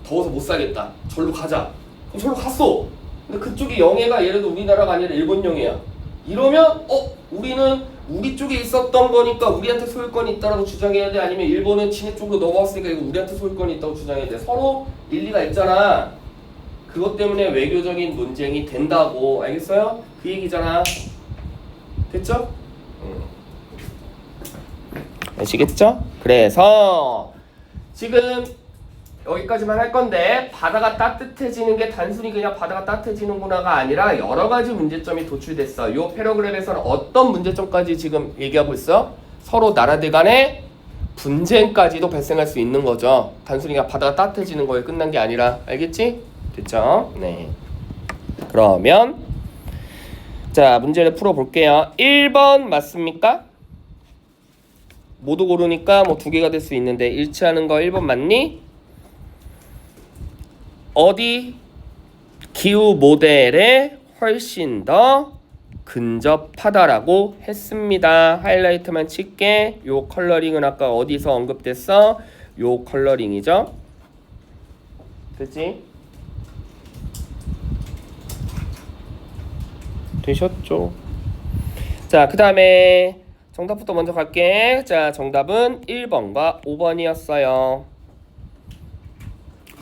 더워서 못 살겠다. 절로 가자. 그럼 절로 갔어. 근데 그쪽이 영해가 예를 들어 우리나라가 아니라 일본 영해야. 이러면 우리는 우리 쪽에 있었던 거니까 우리한테 소유권이 있다고 주장해야 돼? 아니면 일본은 진해 쪽으로 넘어왔으니까 이거 우리한테 소유권이 있다고 주장해야 돼? 서로 일리가 있잖아. 그것 때문에 외교적인 논쟁이 된다고. 알겠어요? 그 얘기잖아. 됐죠? 아시겠죠? 그래서 지금 여기까지만 할 건데 바다가 따뜻해지는 게 단순히 그냥 바다가 따뜻해지는구나가 아니라 여러 가지 문제점이 도출됐어. 이 패러그램에서는 어떤 문제점까지 지금 얘기하고 있어? 서로 나라들 간의 분쟁까지도 발생할 수 있는 거죠. 단순히 그냥 바다가 따뜻해지는 거에 끝난 게 아니라. 알겠지? 됐죠? 네. 그러면 자 문제를 풀어볼게요. 1번 맞습니까? 모두 고르니까 뭐 두 개가 될 수 있는데 일치하는 거 1번 맞니? 어디 기후 모델에 훨씬 더 근접하다라고 했습니다. 하이라이트만 칠게. 요 컬러링은 아까 어디서 언급됐어? 요 컬러링이죠. 됐지? 되셨죠? 자, 그 다음에 정답부터 먼저 갈게. 자, 정답은 1번과 5번이었어요.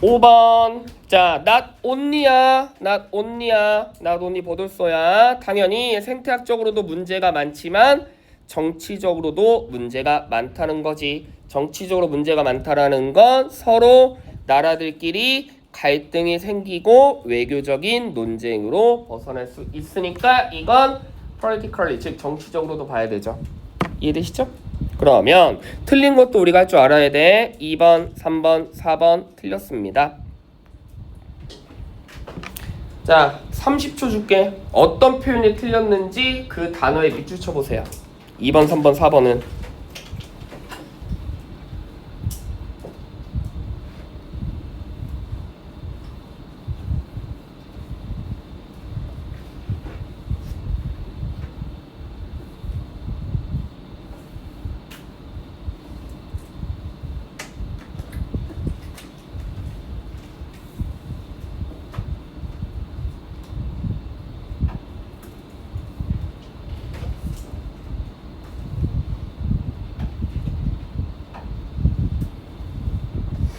5번. 자, not only야. not only야. not only 보돌소야. 당연히 생태학적으로도 문제가 많지만 정치적으로도 문제가 많다는 거지. 정치적으로 문제가 많다라는 건 서로 나라들끼리 갈등이 생기고 외교적인 논쟁으로 벗어날 수 있으니까 이건 politically, 즉 정치적으로도 봐야 되죠. 이해되시죠? 그러면 틀린 것도 우리가 할 줄 알아야 돼. 2번, 3번, 4번 틀렸습니다. 자, 30초 줄게. 어떤 표현이 틀렸는지 그 단어에 밑줄 쳐보세요. 2번, 3번, 4번은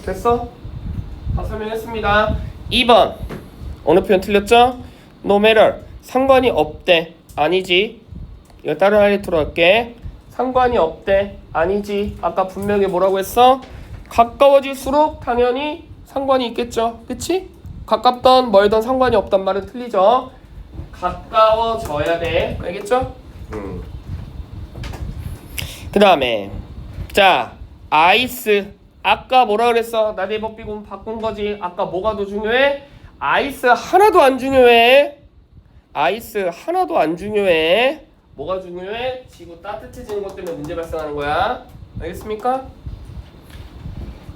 됐어? 다 설명했습니다. 2번 어느 표현 틀렸죠? No matter 상관이 없대. 아니지. 이거 다른 하이라이트로 할게. 상관이 없대. 아니지. 아까 분명히 뭐라고 했어? 가까워질수록 당연히 상관이 있겠죠. 그치? 가깝던 멀던 상관이 없단 말은 틀리죠. 가까워져야 돼. 알겠죠? 그 다음에 자 아이스. 아까 뭐라 그랬어? 나 네이버 비공 바꾼 거지. 아까 뭐가 더 중요해? 아이스 하나도 안 중요해. 아이스 하나도 안 중요해. 뭐가 중요해? 지구 따뜻해지는 것 때문에 문제 발생하는 거야. 알겠습니까?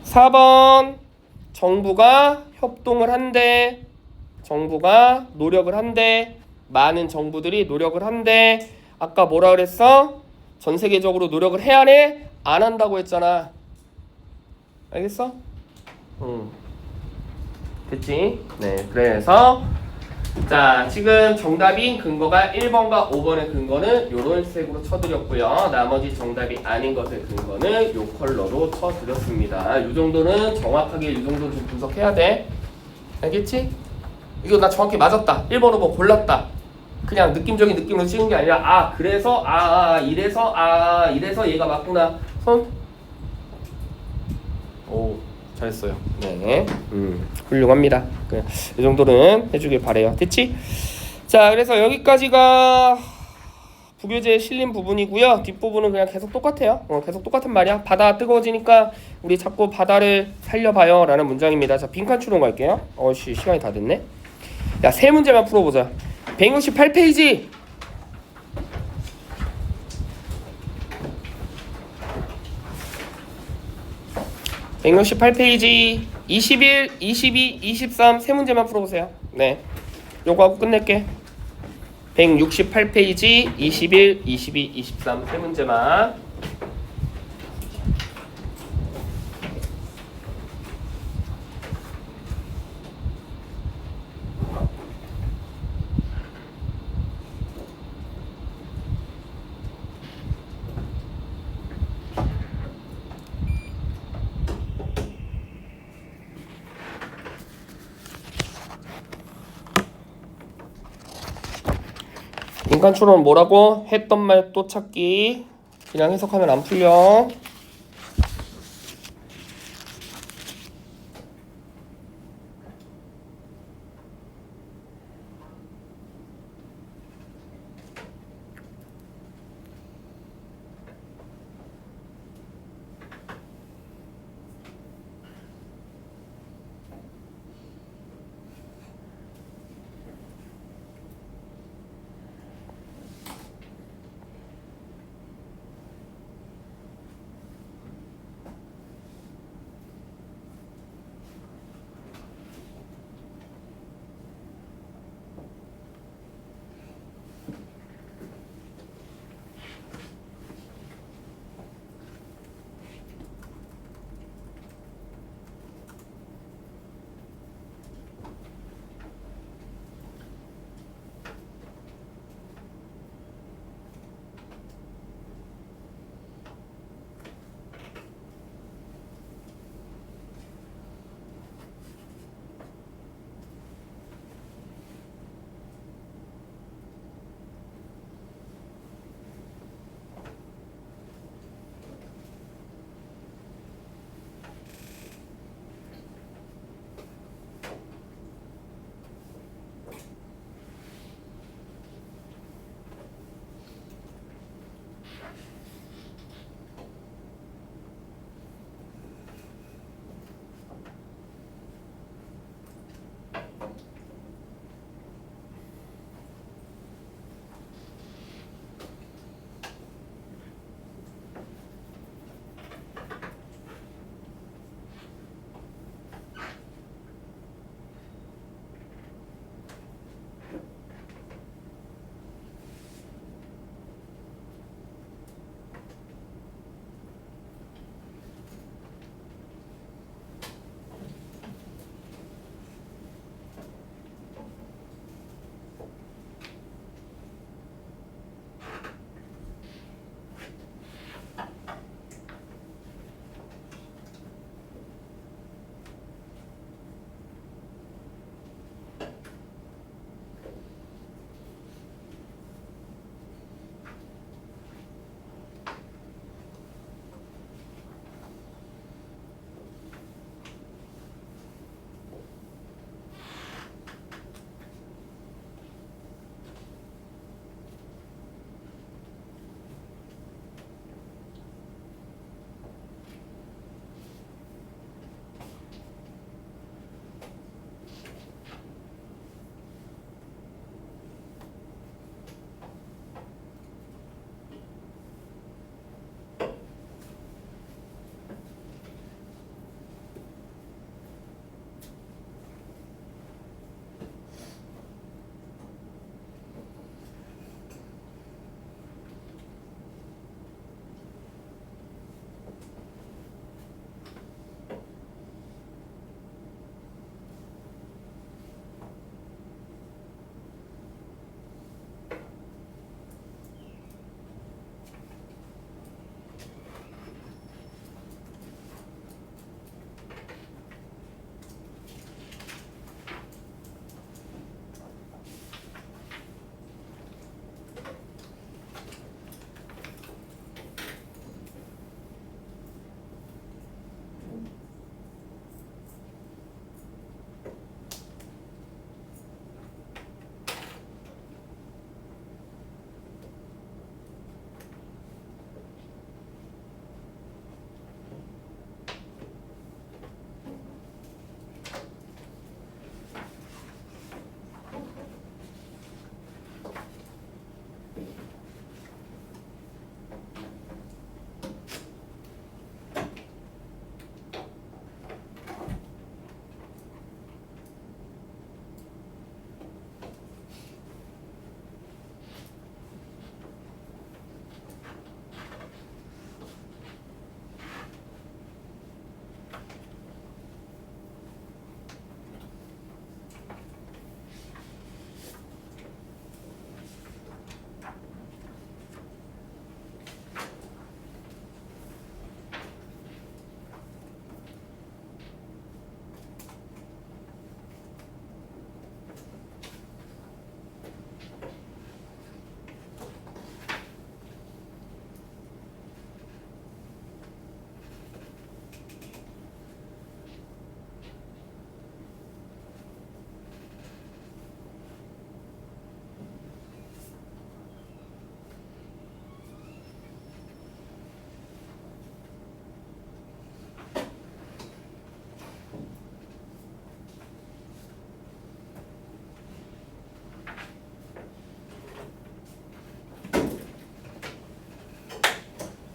4번 정부가 협동을 한대. 정부가 노력을 한대. 많은 정부들이 노력을 한대. 아까 뭐라 그랬어? 전 세계적으로 노력을 해야 해? 안 한다고 했잖아. 알겠어? 됐지? 네, 그래서 자 지금 정답인 근거가 1번과 5번의 근거는 요런 색으로 쳐드렸고요. 나머지 정답이 아닌 것의 근거는 요 컬러로 쳐드렸습니다. 요 정도는 정확하게 요 정도는 좀 분석해야 돼. 알겠지? 이거 나 정확히 맞았다. 1번, 5번 골랐다. 그냥 느낌적인 느낌으로 찍은 게 아니라 그래서 이래서 얘가 맞구나. 손. 오, 잘했어요. 네. 훌륭합니다. 이 정도는 해주길 바래요. 됐지? 자, 그래서 여기까지가 부교재에 실린 부분이고요. 뒷부분은 그냥 계속 똑같아요. 계속 똑같은 말이야. 바다 뜨거워지니까 우리 자꾸 바다를 살려봐요 라는 문장입니다. 자, 빈칸 추론 갈게요. 시간이 다 됐네. 야, 세 문제만 풀어보자. 168페이지. (168페이지) 21, 22, 23 세 문제만 풀어보세요. 네, 요거 하고 끝낼게. 168페이지 21, 22, 23 세 문제만. 인간 추론 뭐라고? 했던 말 또 찾기. 그냥 해석하면 안 풀려.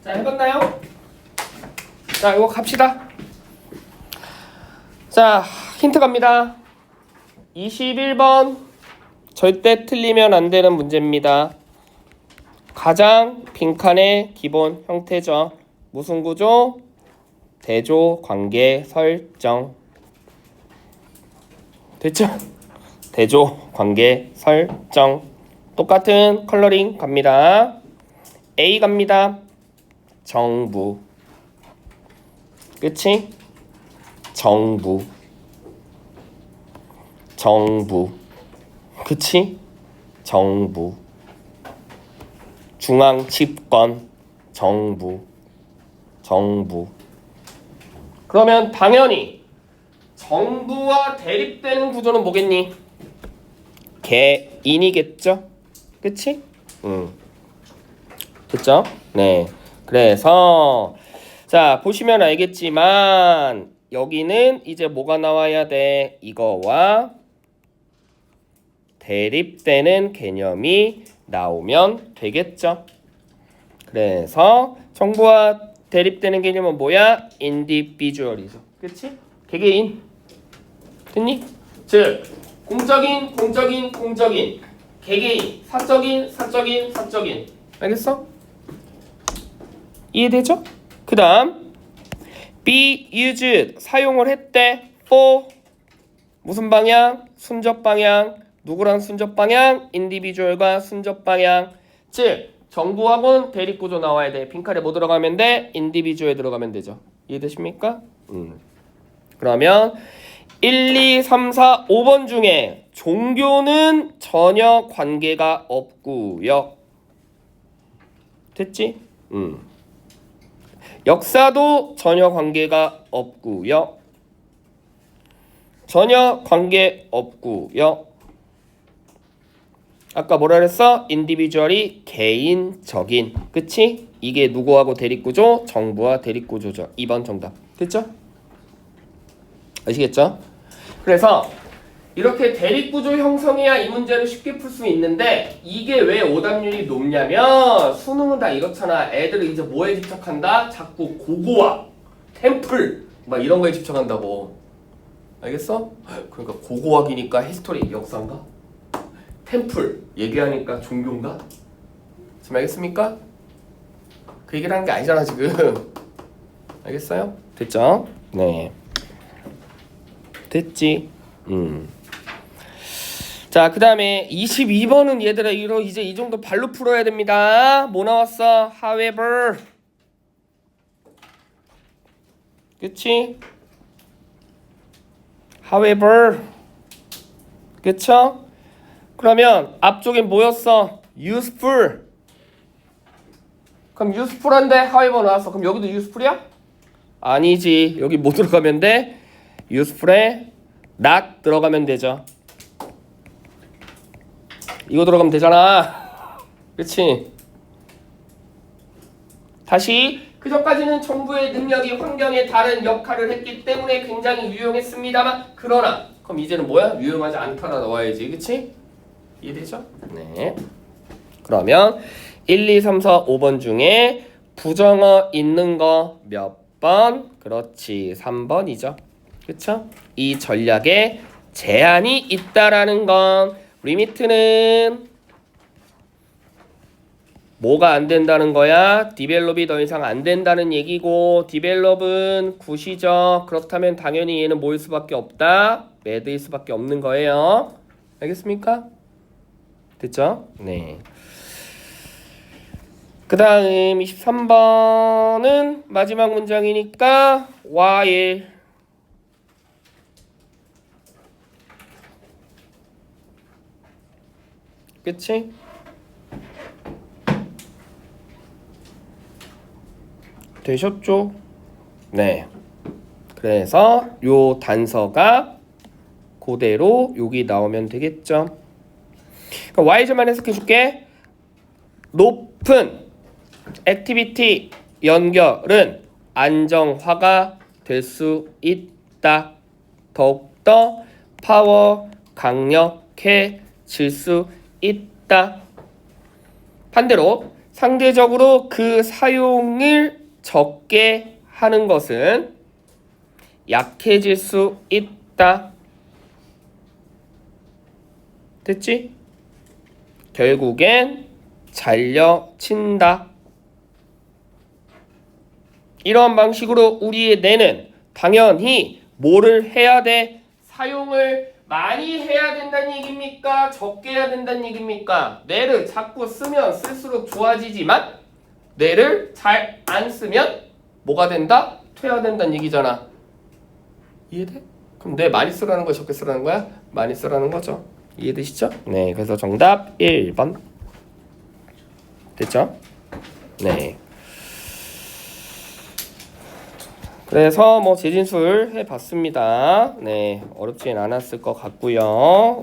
자, 해봤나요? 자, 이거 갑시다. 자, 힌트 갑니다. 21번 절대 틀리면 안 되는 문제입니다. 가장 빈칸의 기본 형태죠. 무슨 구조? 대조 관계 설정. 됐죠? 대조 관계 설정. 똑같은 컬러링 갑니다. A 갑니다. 정부. 그치? 정부. 정부. 그치? 정부. 중앙 집권. 정부. 정부. 그러면 당연히 정부와 대립되는 구조는 뭐겠니? 개인이겠죠? 그치? 됐죠? 네. 그래서 자, 보시면 알겠지만 여기는 이제 뭐가 나와야 돼? 이거와 대립되는 개념이 나오면 되겠죠? 그래서 정부와 대립되는 개념은 뭐야? 인디비주얼이죠. 그치? 개개인. 됐니? 즉 공적인, 공적인, 공적인, 개개인, 사적인, 사적인, 사적인. 알겠어? 이해되죠? 그 다음 be used, 사용을 했대. for 무슨 방향? 순접 방향. 누구랑 순접 방향? 인디비주얼과 순접 방향. 즉 정부하고는 대립구조 나와야 돼. 빈칸에 뭐 들어가면 돼? 인디비주얼에 들어가면 되죠. 이해되십니까? 그러면 1, 2, 3, 4, 5번 중에 종교는 전혀 관계가 없고요. 됐지? 역사도 전혀 관계가 없고요. 전혀 관계 없고요. 아까 뭐라 그랬어? 인디비주얼이 개인적인. 그치? 이게 누구하고 대립구조? 정부와 대립구조죠. 2번 정답. 됐죠? 아시겠죠? 그래서 이렇게 대립구조 형성해야 이 문제를 쉽게 풀 수 있는데 이게 왜 오답률이 높냐면 수능은 다 이렇잖아. 애들은 이제 뭐에 집착한다? 자꾸 고고학, 템플 막 이런 거에 집착한다고. 알겠어? 그러니까 고고학이니까 히스토리 역사인가? 템플 얘기하니까 종교인가? 지금 알겠습니까? 그 얘기를 하는 게 아니잖아 지금. 알겠어요? 됐죠? 네. 됐지? 자, 그 다음에 22번은 얘들아 이제 이 정도 발로 풀어야 됩니다. 뭐 나왔어? However. 그치? However. 그쵸? 그러면 앞쪽엔 뭐였어? Useful. 그럼 useful한데 however 나왔어. 그럼 여기도 useful이야? 아니지. 여기 뭐 들어가면 돼? useful에 not 들어가면 되죠. 이거 들어가면 되잖아. 그치? 다시 그 전까지는 정부의 능력이 환경에 다른 역할을 했기 때문에 굉장히 유용했습니다만 그러나 그럼 이제는 뭐야? 유용하지 않다라 넣어야지. 그치? 이해되죠? 네. 그러면 1, 2, 3, 4, 5번 중에 부정어 있는 거 몇 번? 그렇지. 3번이죠. 그쵸? 이 전략에 제한이 있다라는 건 리미트는 뭐가 안 된다는 거야? 디벨롭이 더 이상 안 된다는 얘기고 디벨롭은 굿이죠. 그렇다면 당연히 얘는 뭐일 수밖에 없다? 매드일 수밖에 없는 거예요. 알겠습니까? 됐죠? 네. 그 다음 23번은 마지막 문장이니까 while. 그치? 되셨죠? 네. 그래서 요 단서가 그대로 여기 나오면 되겠죠? 그럼 Y즈만 해석해 줄게. 높은 액티비티 연결은 안정화가 될 수 있다. 더욱더 파워 강력해질 수 있다. 반대로 상대적으로 그 사용을 적게 하는 것은 약해질 수 있다. 됐지? 결국엔 잘려친다. 이러한 방식으로 우리의 뇌는 당연히 뭐를 해야 돼? 사용을 많이 해야 된다는 얘기입니까? 적게 해야 된다는 얘기입니까? 뇌를 자꾸 쓰면 쓸수록 좋아지지만 뇌를 잘 안 쓰면 뭐가 된다? 퇴화된다는 얘기잖아. 이해돼? 그럼 뇌 많이 쓰라는 거야? 적게 쓰라는 거야? 많이 쓰라는 거죠. 이해되시죠? 네, 그래서 정답 1번. 됐죠? 네. 그래서 뭐 재진술 해봤습니다. 네, 어렵진 않았을 것 같고요.